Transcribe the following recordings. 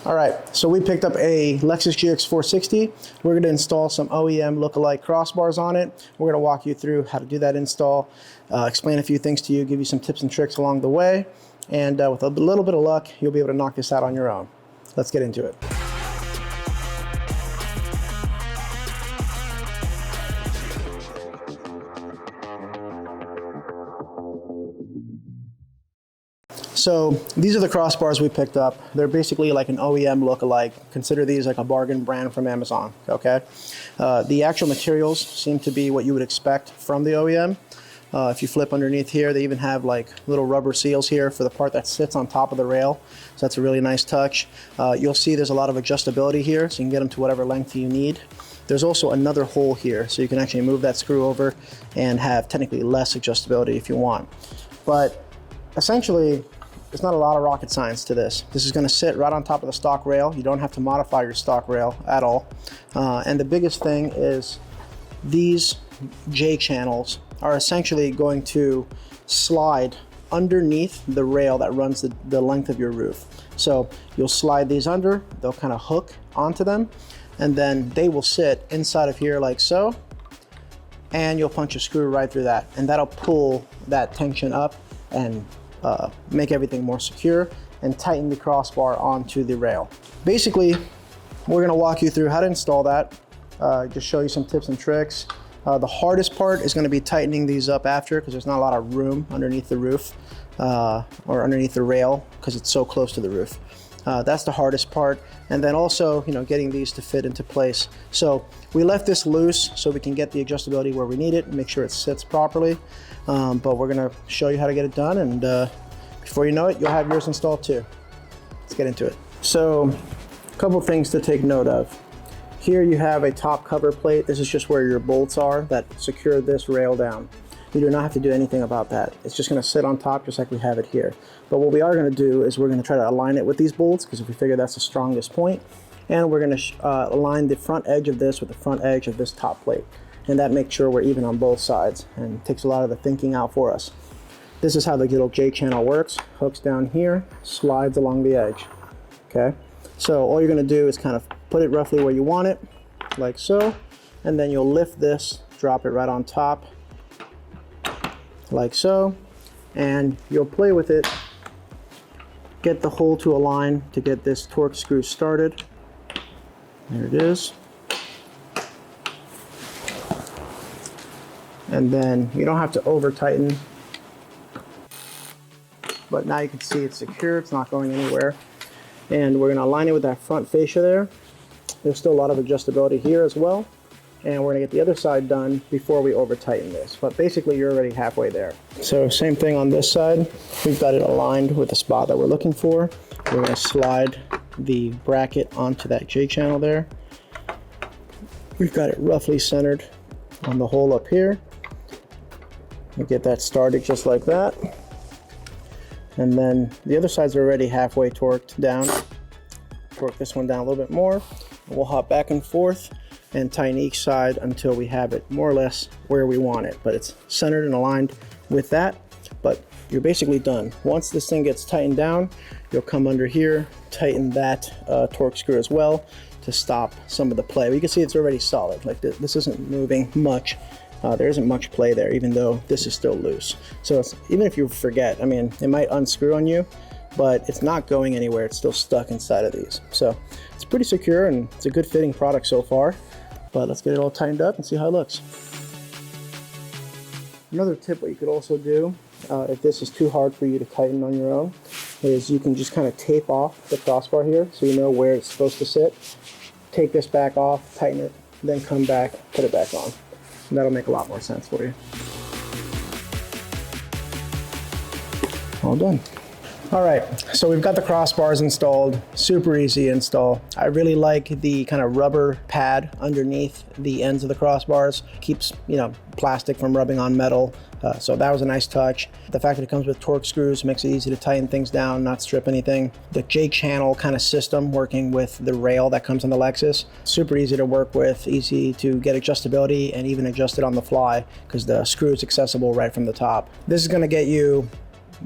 All right, so we picked up a Lexus GX460. We're gonna install some OEM lookalike crossbars on it. We're gonna walk you through how to do that install, explain a few things to you, give you some tips and tricks along the way, and with a little bit of luck, you'll be able to knock this out on your own. Let's get into it. So these are the crossbars we picked up. They're basically like an OEM lookalike. Consider these like a bargain brand from Amazon, okay? The actual materials seem to be what you would expect from the OEM. If you flip underneath here, they even have like little rubber seals here for the part that sits on top of the rail. So that's a really nice touch. You'll see there's a lot of adjustability here, so you can get them to whatever length you need. There's also another hole here, so you can actually move that screw over and have technically less adjustability if you want. But essentially, there's not a lot of rocket science to this. This is going to sit right on top of the stock rail. You don't have to modify your stock rail at all. And the biggest thing is these J channels are essentially going to slide underneath the rail that runs the length of your roof. So you'll slide these under, they'll kind of hook onto them, and then they will sit inside of here like so, and you'll punch a screw right through that, and that'll pull that tension up and make everything more secure and tighten the crossbar onto the rail. Basically, we're going to walk you through how to install that, just show you some tips and tricks. The hardest part is going to be tightening these up after, because there's not a lot of room underneath the roof or underneath the rail because it's so close to the roof. That's the hardest part. And then also, getting these to fit into place. So we left this loose so we can get the adjustability where we need it and make sure it sits properly. But we're gonna show you how to get it done, and before you know it, you'll have yours installed too. Let's get into it. So a couple things to take note of. Here you have a top cover plate. This is just where your bolts are that secure this rail down. You do not have to do anything about that. It's just going to sit on top just like we have it here. But what we are going to do is we're going to try to align it with these bolts, because if we figure that's the strongest point, and we're going to align the front edge of this with the front edge of this top plate. And that makes sure we're even on both sides and takes a lot of the thinking out for us. This is how the little J channel works. Hooks down here, slides along the edge. Okay, so all you're going to do is kind of put it roughly where you want it, like so, and then you'll lift this, drop it right on top, like so, and you'll play with it, get the hole to align to get this torque screw started. There it is. And then you don't have to over tighten, but now you can see it's secure, it's not going anywhere. And we're going to align it with that front fascia there. There's still a lot of adjustability here as well. And we're going to get the other side done before we over tighten this. But basically you're already halfway there. So same thing on this side. We've got it aligned with the spot that we're looking for. We're going to slide the bracket onto that J channel there. We've got it roughly centered on the hole up here. We get that started just like that. And then the other sides are already halfway torqued down. Torque this one down a little bit more. We'll hop back and forth and tighten each side until we have it more or less where we want it. But it's centered and aligned with that. But you're basically done. Once this thing gets tightened down, you'll come under here, tighten that torque screw as well to stop some of the play. But you can see it's already solid. Like this isn't moving much. There isn't much play there, even though this is still loose. So even if you forget, I mean, it might unscrew on you, but it's not going anywhere. It's still stuck inside of these. So it's pretty secure, and it's a good fitting product so far. But let's get it all tightened up and see how it looks. Another tip what you could also do, if this is too hard for you to tighten on your own, is you can just kind of tape off the crossbar here so you know where it's supposed to sit. Take this back off, tighten it, then come back, put it back on. And that'll make a lot more sense for you. All done. All right, so we've got the crossbars installed, super easy install. I really like the kind of rubber pad underneath the ends of the crossbars. Keeps, plastic from rubbing on metal. So that was a nice touch. The fact that it comes with torque screws makes it easy to tighten things down, not strip anything. The J channel kind of system working with the rail that comes on the Lexus, super easy to work with, easy to get adjustability and even adjust it on the fly because the screw is accessible right from the top. This is going to get you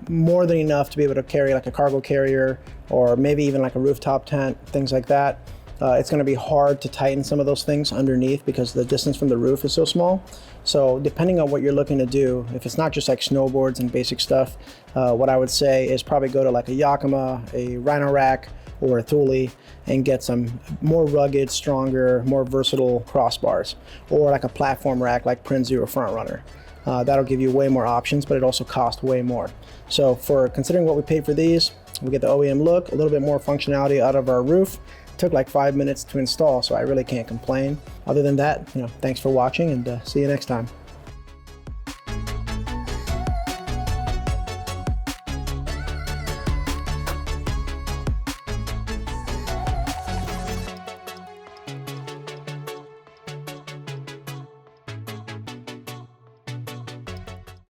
more than enough to be able to carry like a cargo carrier or maybe even like a rooftop tent, things like that. It's going to be hard to tighten some of those things underneath because the distance from the roof is so small. So depending on what you're looking to do, if it's not just like snowboards and basic stuff, what I would say is probably go to like a Yakima, a Rhino Rack, or a Thule and get some more rugged, stronger, more versatile crossbars, or like a platform rack like Prinzu or Front Runner. That'll give you way more options, but it also costs way more. So for considering what we paid for these, we get the OEM look, a little bit more functionality out of our roof. Took like 5 minutes to install, so I really can't complain. Other than that, thanks for watching, and see you next time.